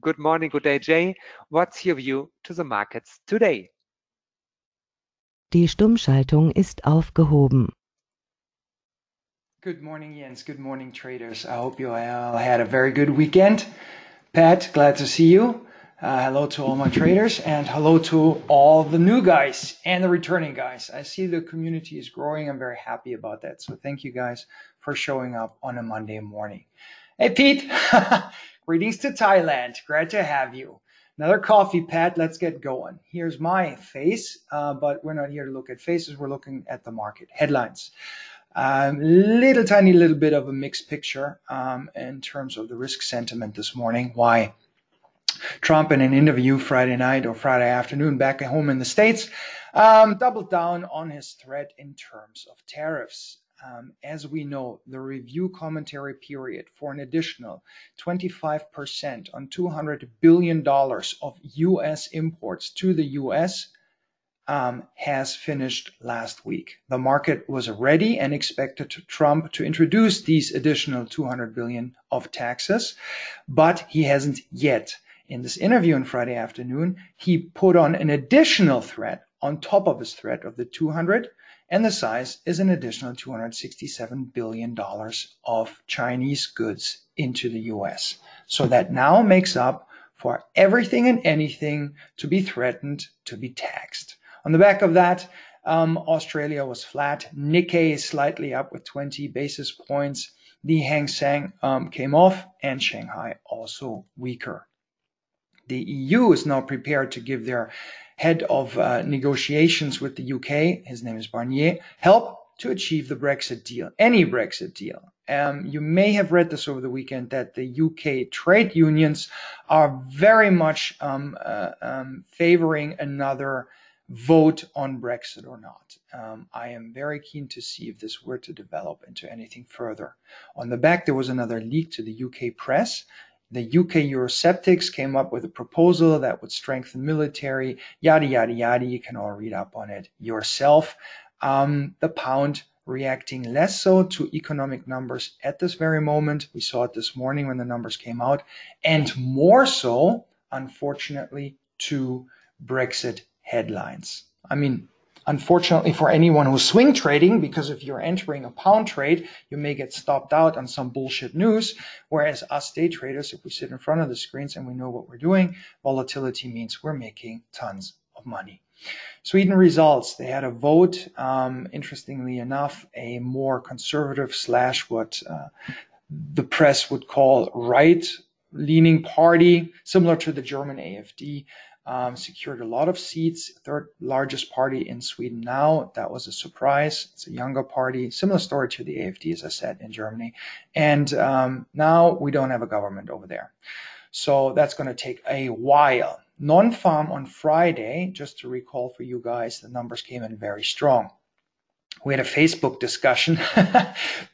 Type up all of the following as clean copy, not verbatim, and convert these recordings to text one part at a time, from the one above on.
Good morning, good day, Jay. What's your view to the markets today? Die Stummschaltung ist aufgehoben. Good morning, Jens. Good morning, traders. I hope you all had a very good weekend. Pat, glad to see you. Hello to all my traders and hello to all the new guys and the returning guys. I see the community is growing. I'm very happy about that. So thank you guys for showing up on a Monday morning. Hey, Pete. Greetings to Thailand. Glad to have you. Another coffee, Pat. Let's get going. Here's my face, but we're not here to look at faces. We're looking at the market headlines. Tiny little bit of a mixed picture in terms of the risk sentiment this morning. Why? Trump, in an interview Friday night or Friday afternoon back at home in the States, doubled down on his threat in terms of tariffs. As we know, the review commentary period for an additional 25% on $200 billion of U.S. imports to the U.S. Has finished last week. The market was ready and expected Trump to introduce these additional 200 billion of taxes, but he hasn't yet. In this interview on Friday afternoon, he put on an additional threat on top of his threat of the 200, and the size is an additional $267 billion of Chinese goods into the US. So that now makes up for everything and anything to be threatened to be taxed. On the back of that, Australia was flat. Nikkei is slightly up with 20 basis points. The Hang Seng came off, and Shanghai also weaker. The EU is now prepared to give their head of negotiations with the UK, his name is Barnier, help to achieve the Brexit deal, any Brexit deal. You may have read this over the weekend that the UK trade unions are very much favoring another vote on Brexit or not. I am very keen to see if this were to develop into anything further. On the back, there was another leak to the UK press. The UK Eurosceptics came up with a proposal that would strengthen military, yada, yada, yada. You can all read up on it yourself. The pound reacting less so to economic numbers at this very moment. We saw it this morning when the numbers came out, and more so, unfortunately, to Brexit headlines. I mean, unfortunately for anyone who's swing trading, because if you're entering a pound trade, you may get stopped out on some bullshit news. Whereas us day traders, if we sit in front of the screens and we know what we're doing, volatility means we're making tons of money. Sweden results, they had a vote, interestingly enough, a more conservative / what the press would call right-leaning party, similar to the German AfD. Secured a lot of seats, third largest party in Sweden now. That was a surprise. It's a younger party, similar story to the AfD, as I said, in Germany. And now we don't have a government over there. So that's going to take a while. Non-farm on Friday, just to recall for you guys, the numbers came in very strong. We had a Facebook discussion.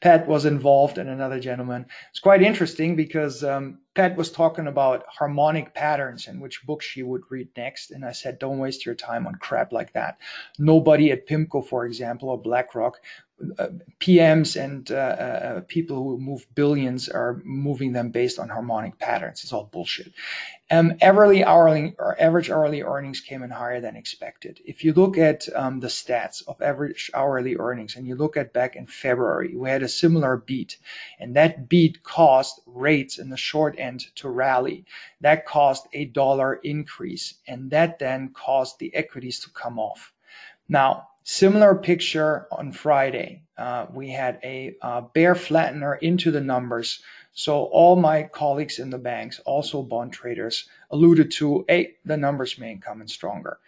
Pat was involved and another gentleman. It's quite interesting because Pat was talking about harmonic patterns and which book she would read next. And I said, don't waste your time on crap like that. Nobody at PIMCO, for example, or BlackRock, PMs and people who move billions are moving them based on harmonic patterns. It's all bullshit. Average hourly earnings came in higher than expected. If you look at the stats of average hourly earnings and you look at back in February, we had a similar beat, and that beat caused rates in the short end to rally. That caused a dollar increase, and that then caused the equities to come off. Now, similar picture on Friday. We had a bear flattener into the numbers. So all my colleagues in the banks, also bond traders, alluded to, hey, the numbers may come in stronger.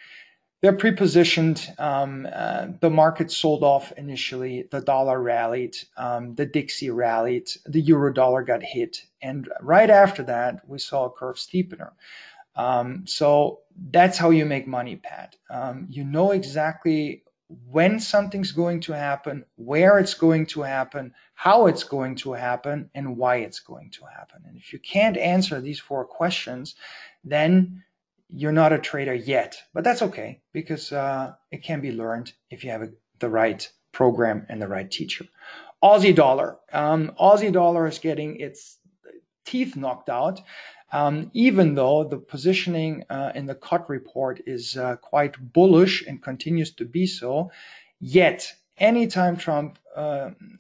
They're pre-positioned. The market sold off initially. The dollar rallied. The Dixie rallied. The euro dollar got hit. And right after that, we saw a curve steepener. So that's how you make money, Pat. You know exactly when something's going to happen, where it's going to happen, how it's going to happen, and why it's going to happen. And if you can't answer these 4 questions, then you're not a trader yet. But that's okay, because it can be learned if you have the right program and the right teacher. Aussie dollar. Aussie dollar is getting its teeth knocked out. Even though the positioning in the COT report is quite bullish and continues to be so, yet anytime Trump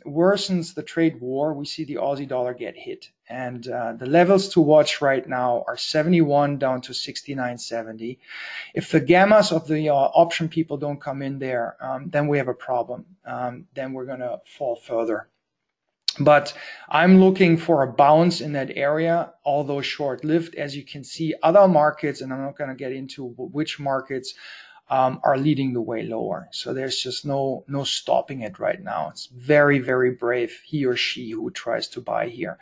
worsens the trade war, we see the Aussie dollar get hit. And the levels to watch right now are 71 down to 69.70. If the gammas of the option people don't come in there, then we have a problem. Then we're going to fall further. But I'm looking for a bounce in that area, although short-lived. As you can see, other markets, and I'm not going to get into which markets, are leading the way lower. So there's just no stopping it right now. It's very, very brave, he or she who tries to buy here.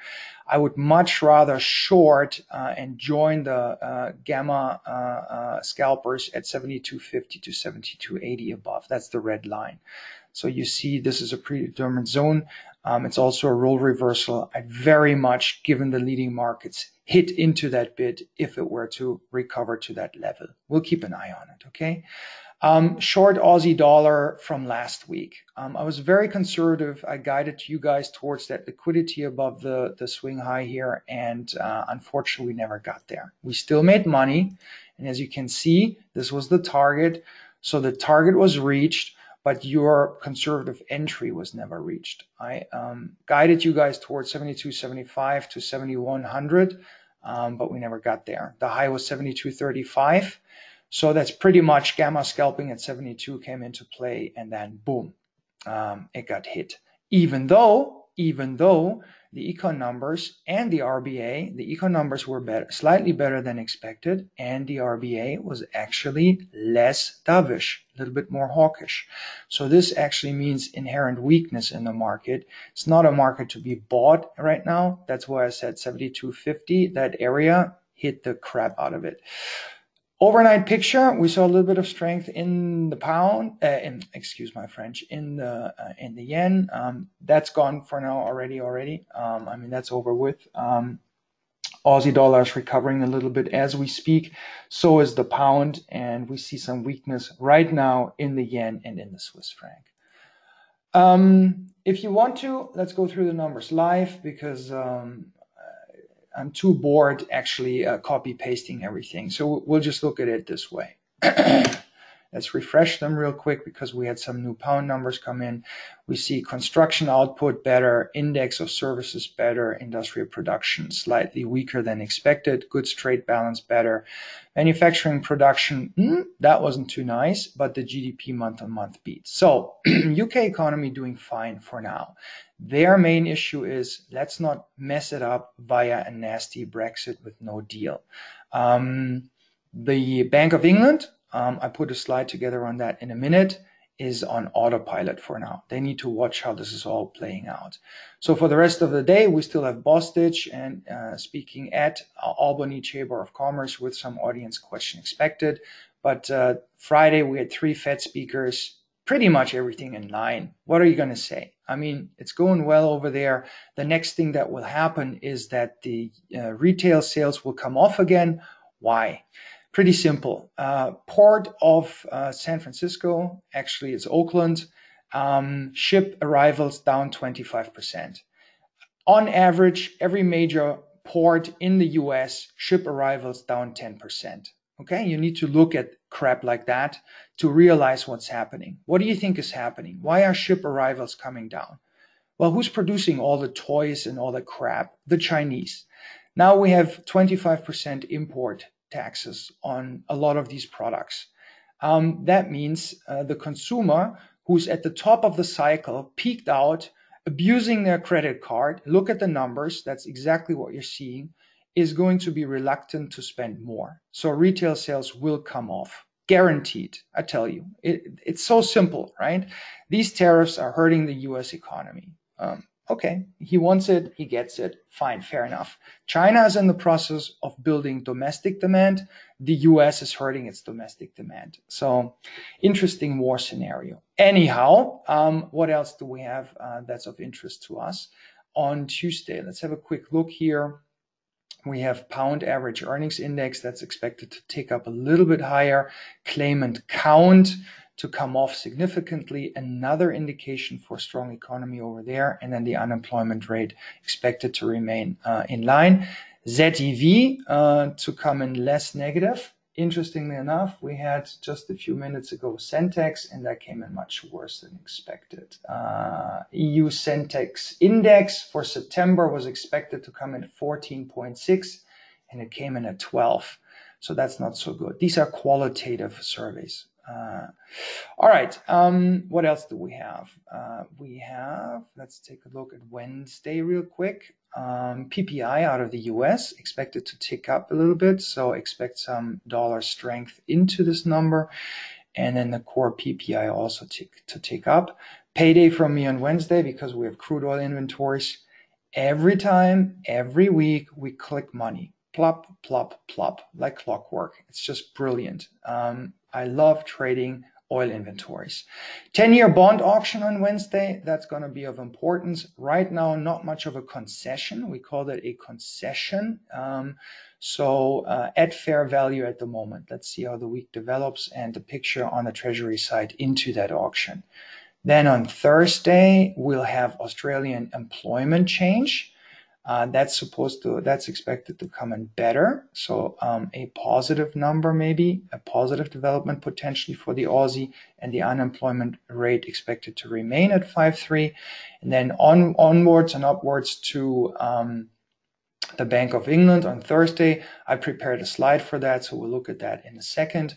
I would much rather short and join the gamma scalpers at 72.50 to 72.80 above. That's the red line. So you see this is a predetermined zone. It's also a role reversal. I'd very much, given the leading markets, hit into that bid if it were to recover to that level. We'll keep an eye on it, okay? Short Aussie dollar from last week. I was very conservative. I guided you guys towards that liquidity above the swing high here, and unfortunately, we never got there. We still made money, and as you can see, this was the target. So the target was reached, but your conservative entry was never reached. I guided you guys towards 72.75 to 7100, but we never got there. The high was 72.35. So that's pretty much gamma scalping at 72 came into play, and then boom, it got hit. Even though the econ numbers and the RBA, the econ numbers were better, slightly better than expected, and the RBA was actually less dovish, a little bit more hawkish. So this actually means inherent weakness in the market. It's not a market to be bought right now. That's why I said 72.50, that area, hit the crap out of it. Overnight picture, we saw a little bit of strength in the pound, excuse my French, in the yen. That's gone for now already. I mean, that's over with. Aussie dollar is recovering a little bit as we speak. So is the pound, and we see some weakness right now in the yen and in the Swiss franc. If you want to, let's go through the numbers live, because I'm too bored actually copy pasting everything. So we'll just look at it this way. Let's refresh them real quick because we had some new pound numbers come in. We see construction output better, index of services better, industrial production slightly weaker than expected, goods trade balance better, manufacturing production, that wasn't too nice, but the GDP month-on-month beat. So UK economy doing fine for now. Their main issue is let's not mess it up via a nasty Brexit with no deal. The Bank of England, I put a slide together on that in a minute, is on autopilot for now. They need to watch how this is all playing out. So for the rest of the day, we still have Bostich and speaking at Albany Chamber of Commerce with some audience question expected. But Friday, we had 3 Fed speakers, pretty much everything in line. What are you going to say? I mean, it's going well over there. The next thing that will happen is that the retail sales will come off again. Why? Pretty simple. Port of San Francisco, actually it's Oakland, ship arrivals down 25%. On average, every major port in the US, ship arrivals down 10%. Okay, you need to look at crap like that to realize what's happening. What do you think is happening? Why are ship arrivals coming down? Well, who's producing all the toys and all the crap? The Chinese. Now we have 25% import taxes on a lot of these products. That means the consumer who's at the top of the cycle, peaked out, abusing their credit card, look at the numbers, that's exactly what you're seeing, is going to be reluctant to spend more. So retail sales will come off. Guaranteed, I tell you. It's so simple, right? These tariffs are hurting the US economy. Okay, he wants it, he gets it, fine, fair enough. China is in the process of building domestic demand. The US is hurting its domestic demand. So, interesting war scenario. Anyhow, what else do we have that's of interest to us? On Tuesday, let's have a quick look here. We have pound average earnings index that's expected to tick up a little bit higher. Claimant count to come off significantly, another indication for strong economy over there, and then the unemployment rate expected to remain in line. ZEV to come in less negative. Interestingly enough, we had just a few minutes ago Sentex, and that came in much worse than expected. EU Sentex index for September was expected to come in at 14.6, and it came in at 12. So that's not so good. These are qualitative surveys. All right, what else do we have? Let's take a look at Wednesday real quick. PPI out of the US expected to tick up a little bit, so expect some dollar strength into this number. And then the core PPI also to tick up. Payday from me on Wednesday because we have crude oil inventories. Every time, every week, we click money. Plop, plop, plop, like clockwork. It's just brilliant. I love trading oil inventories. 10-year bond auction on Wednesday, that's going to be of importance. Right now, not much of a concession. We call that a concession. At fair value at the moment. Let's see how the week develops and the picture on the Treasury side into that auction. Then on Thursday, we'll have Australian employment change. That's expected to come in better. So a positive number, maybe a positive development potentially for the Aussie, and the unemployment rate expected to remain at 5.3. And then onwards and upwards to the Bank of England on Thursday. I prepared a slide for that, so we'll look at that in a second.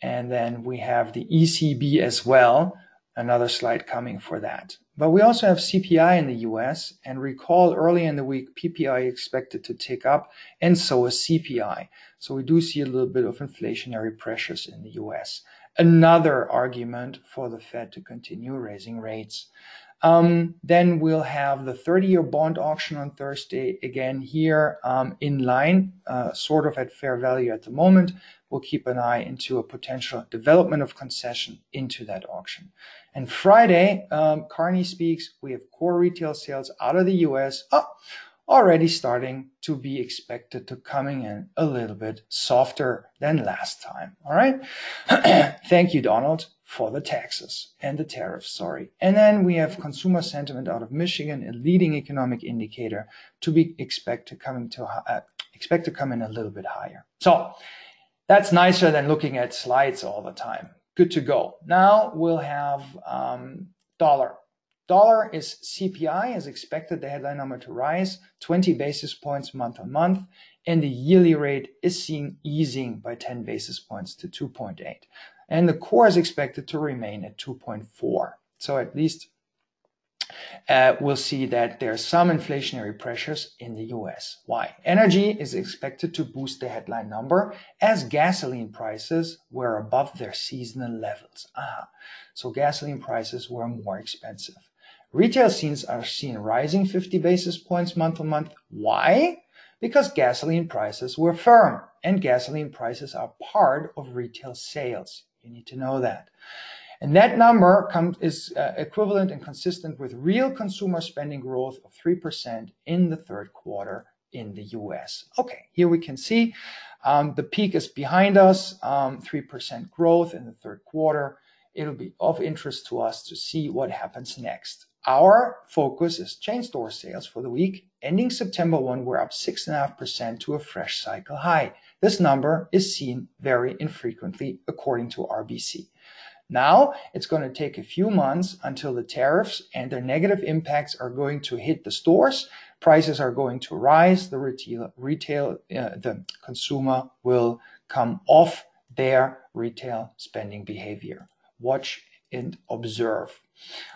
And then we have the ECB as well, another slide coming for that. But we also have CPI in the US, and recall early in the week, PPI expected to tick up, and so is CPI. So we do see a little bit of inflationary pressures in the US. Another argument for the Fed to continue raising rates. Then we'll have the 30-year bond auction on Thursday, again here in line, sort of at fair value at the moment. We'll keep an eye into a potential development of concession into that auction. And Friday, Carney speaks, we have core retail sales out of the US already starting to be expected to coming in a little bit softer than last time. All right. Thank you, Donald, for the taxes and the tariffs, sorry. And then we have consumer sentiment out of Michigan, a leading economic indicator to be expect to come in a little bit higher. So that's nicer than looking at slides all the time. Good to go. Now we'll have dollar. Dollar is CPI, as expected, the headline number to rise 20 basis points month on month, and the yearly rate is seen easing by 10 basis points to 2.8. And the core is expected to remain at 2.4. So at least we'll see that there are some inflationary pressures in the US. Why? Energy is expected to boost the headline number as gasoline prices were above their seasonal levels. So gasoline prices were more expensive. Retail scenes are seen rising 50 basis points month on month. Why? Because gasoline prices were firm, and gasoline prices are part of retail sales. You need to know that. And that number is equivalent and consistent with real consumer spending growth of 3% in the third quarter in the US. Okay, here we can see the peak is behind us, 3% growth in the third quarter. It'll be of interest to us to see what happens next. Our focus is chain store sales for the week. Ending September 1, we're up 6.5% to a fresh cycle high. This number is seen very infrequently according to RBC. Now, it's going to take a few months until the tariffs and their negative impacts are going to hit the stores. Prices are going to rise. The consumer will come off their retail spending behavior. Watch and observe.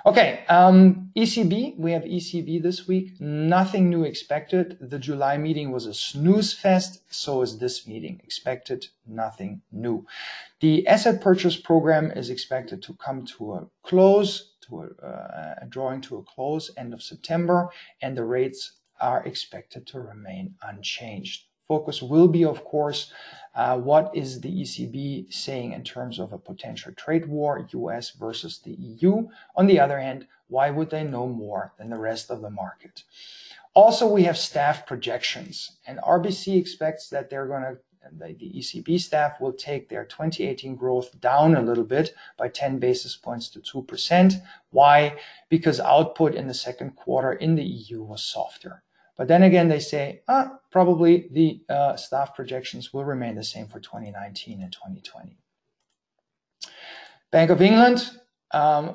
Okay, ECB, we have ECB this week. Nothing new expected. The July meeting was a snooze fest. So is this meeting. Expected nothing new. The asset purchase program is expected to come to a close, drawing to a close end of September, and the rates are expected to remain unchanged. Focus will be, of course, what is the ECB saying in terms of a potential trade war, US versus the EU? On the other hand, why would they know more than the rest of the market? Also, we have staff projections, and RBC expects that the ECB staff will take their 2018 growth down a little bit by 10 basis points to 2%. Why? Because output in the second quarter in the EU was softer. But then again, they say, probably the staff projections will remain the same for 2019 and 2020. Bank of England,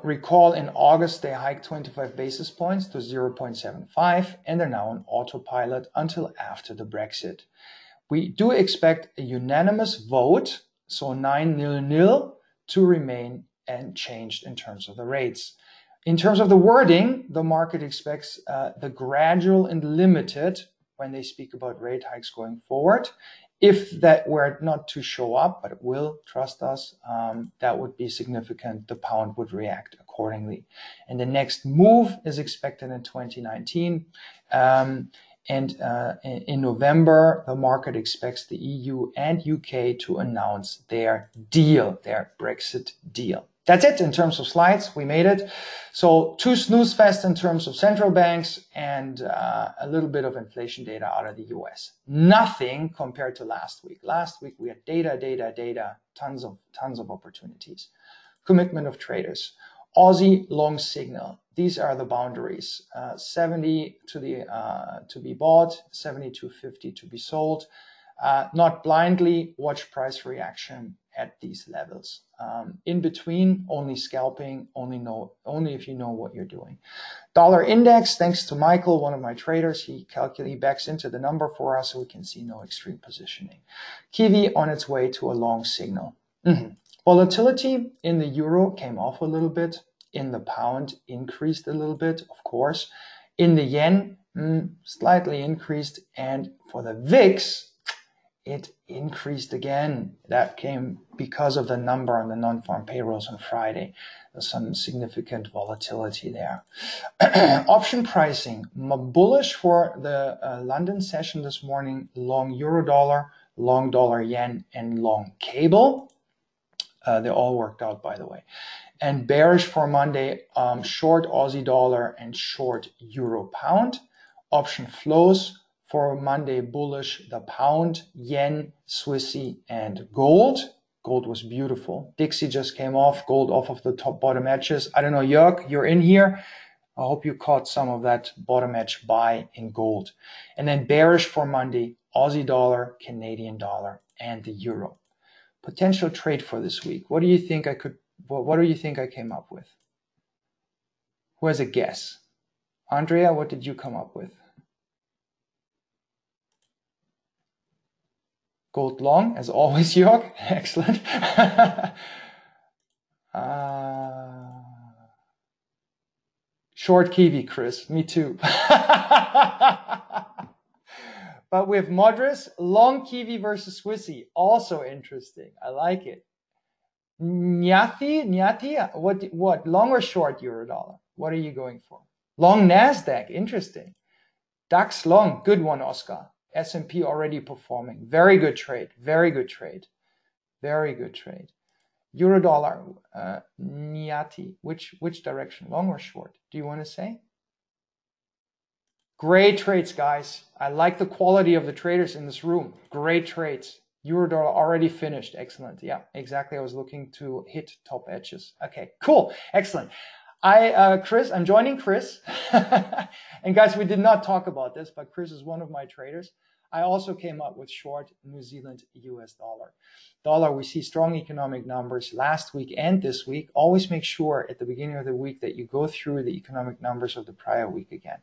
recall in August they hiked 25 basis points to 0.75, and they're now on autopilot until after the Brexit. We do expect a unanimous vote, so 9-0, to remain unchanged in terms of the rates. In terms of the wording, the market expects the gradual and limited when they speak about rate hikes going forward. If that were not to show up, but it will, trust us, that would be significant. The pound would react accordingly. And the next move is expected in 2019. In November, the market expects the EU and UK to announce their deal, their Brexit deal. That's it in terms of slides. We made it. So 2 snooze fest in terms of central banks and a little bit of inflation data out of the US. Nothing compared to last week. Last week we had data, tons of opportunities. Commitment of traders. Aussie long signal. These are the boundaries. 70 to be bought, 72.50 to be sold. Not blindly, watch price reaction at these levels. In between, only scalping, only if you know what you're doing. Dollar index, thanks to Michael, one of my traders, he backs into the number for us so we can see no extreme positioning. Kiwi on its way to a long signal. Volatility in the euro came off a little bit. In the pound, increased a little bit, of course. In the yen, slightly increased. And for the VIX, it increased again. That came because of the number on the non-farm payrolls on Friday. There's some significant volatility there. Option pricing, bullish for the London session this morning, long euro dollar, long dollar yen, and long cable. They all worked out, by the way. And bearish for Monday, short Aussie dollar and short euro pound. Option flows for Monday, bullish the pound, yen, Swissy, and gold. Gold was beautiful. Dixie just came off, gold off of the top bottom edges. I don't know, Jörg, you're in here. I hope you caught some of that bottom edge buy in gold. And then bearish for Monday, Aussie dollar, Canadian dollar, and the euro. Potential trade for this week. What do you think I came up with? Who has a guess? Andrea, what did you come up with? Gold long, as always, Jörg. Excellent. Short Kiwi, Chris. Me too. But with Modris, long Kiwi versus Swissy, also interesting. I like it. Nyati, what? Long or short euro dollar? What are you going for? Long Nasdaq, interesting. DAX long, good one, Oscar. S&P already performing. Very good trade, very good trade, very good trade. Euro dollar, Nyati, which direction? Long or short? Do you want to say? Great trades, guys. I like the quality of the traders in this room. Great trades. Euro dollar already finished. Excellent. Yeah, exactly. I was looking to hit top edges. Okay, cool. Excellent. Chris, I'm joining Chris. And guys, we did not talk about this, but Chris is one of my traders. I also came up with short New Zealand US dollar. Dollar, we see strong economic numbers last week and this week. Always make sure at the beginning of the week that you go through the economic numbers of the prior week again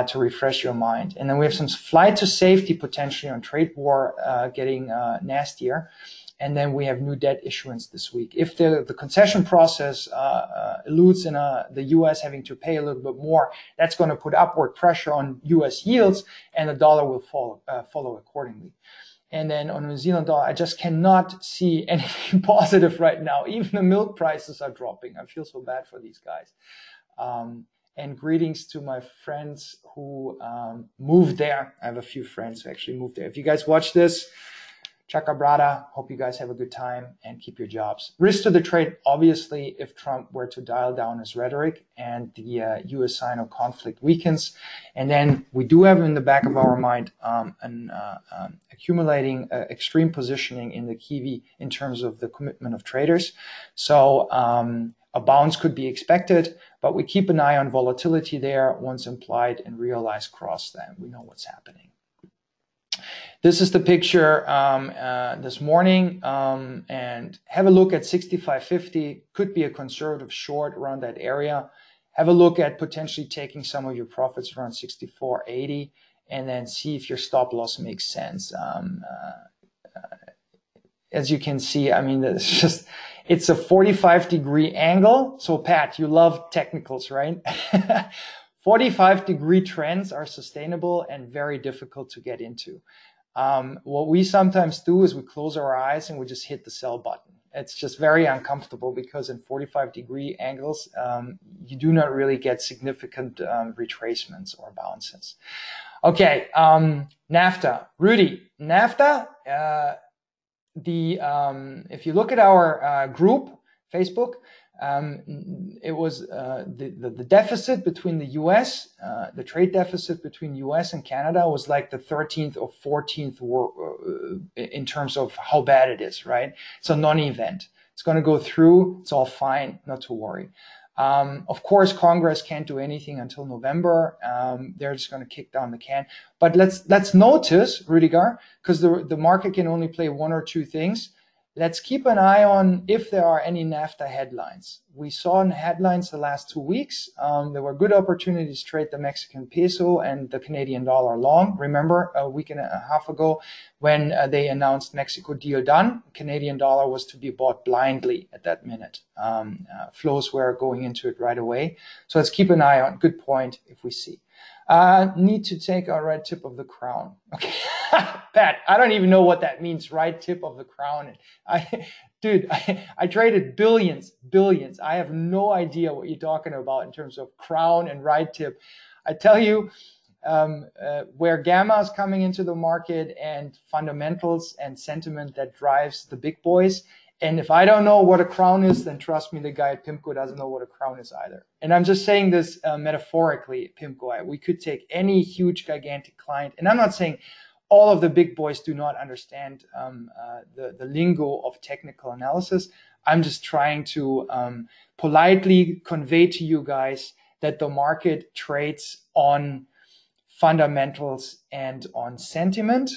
to refresh your mind. And then we have some flight to safety potentially on trade war getting nastier. And then we have new debt issuance this week. If the concession process eludes in the U.S. having to pay a little bit more, that's going to put upward pressure on U.S. yields, and the dollar will follow accordingly. And then on New Zealand dollar, I just cannot see anything positive right now. Even the milk prices are dropping. I feel so bad for these guys. And greetings to my friends who moved there. I have a few friends who actually moved there. If you guys watch this, Chaka Brada, hope you guys have a good time and keep your jobs. Risk to the trade, obviously, if Trump were to dial down his rhetoric and the US-Sino conflict weakens. And then we do have in the back of our mind accumulating extreme positioning in the Kiwi in terms of the commitment of traders. So a bounce could be expected, but we keep an eye on volatility there. Once implied and realized cross, then we know what's happening. This is the picture this morning, and have a look at 65.50. Could be a conservative short around that area. Have a look at potentially taking some of your profits around 64.80, and then see if your stop loss makes sense. As you can see, I mean, it's a 45-degree angle. So Pat, you love technicals, right? 45-degree trends are sustainable and very difficult to get into. What we sometimes do is we close our eyes and we just hit the sell button. It's just very uncomfortable because in 45-degree angles, you do not really get significant retracements or bounces. Okay, NAFTA. Rudy, NAFTA, if you look at our group, Facebook, it was the deficit between the US, the trade deficit between US and Canada was like the 13th or 14th in terms of how bad it is, right? It's a non-event. It's going to go through. It's all fine, not to worry. Of course, Congress can't do anything until November. They're just going to kick down the can. But let's notice, Rudiger, because the market can only play one or two things. Let's keep an eye on if there are any NAFTA headlines. We saw in headlines the last 2 weeks. There were good opportunities to trade the Mexican peso and the Canadian dollar long. Remember a week and a half ago when they announced Mexico deal done, Canadian dollar was to be bought blindly at that minute. Flows were going into it right away. So let's keep an eye on. Good point if we see. Need to take our right tip of the crown. Okay, Pat, I don't even know what that means, right tip of the crown. I traded billions. I have no idea what you're talking about in terms of crown and right tip. I tell you, where gamma is coming into the market and fundamentals and sentiment that drives the big boys. And if I don't know what a crown is, then trust me, the guy at PIMCO doesn't know what a crown is either. And I'm just saying this metaphorically, PIMCO. We could take any huge, gigantic client, and I'm not saying all of the big boys do not understand the lingo of technical analysis. I'm just trying to politely convey to you guys that the market trades on fundamentals and on sentiment.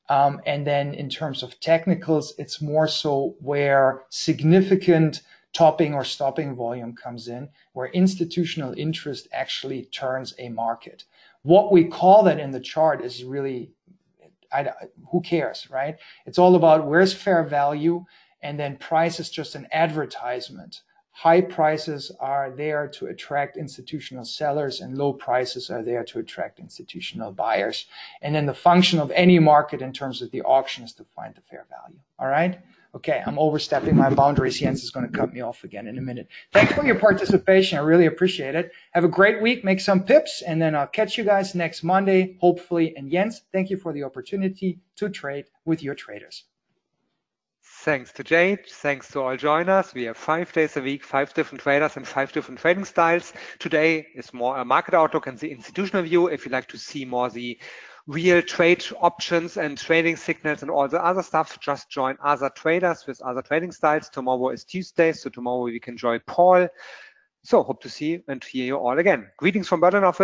And then in terms of technicals, it's more so where significant topping or stopping volume comes in, where institutional interest actually turns a market. What we call that in the chart is really, who cares, right? It's all about where's fair value, and then price is just an advertisement. High prices are there to attract institutional sellers, and low prices are there to attract institutional buyers. And then the function of any market in terms of the auction is to find the fair value. All right? Okay, I'm overstepping my boundaries. Jens is going to cut me off again in a minute. Thanks for your participation. I really appreciate it. Have a great week. Make some pips, and then I'll catch you guys next Monday, hopefully. And Jens, thank you for the opportunity to trade with your traders. Thanks to Jade. Thanks to all joiners. We have 5 days a week, 5 different traders and 5 different trading styles. Today is more a market outlook and the institutional view. If you'd like to see more the real trade options and trading signals and all the other stuff, just join other traders with other trading styles. Tomorrow is Tuesday, so tomorrow we can join Paul. So hope to see and hear you all again. Greetings from Berlin office.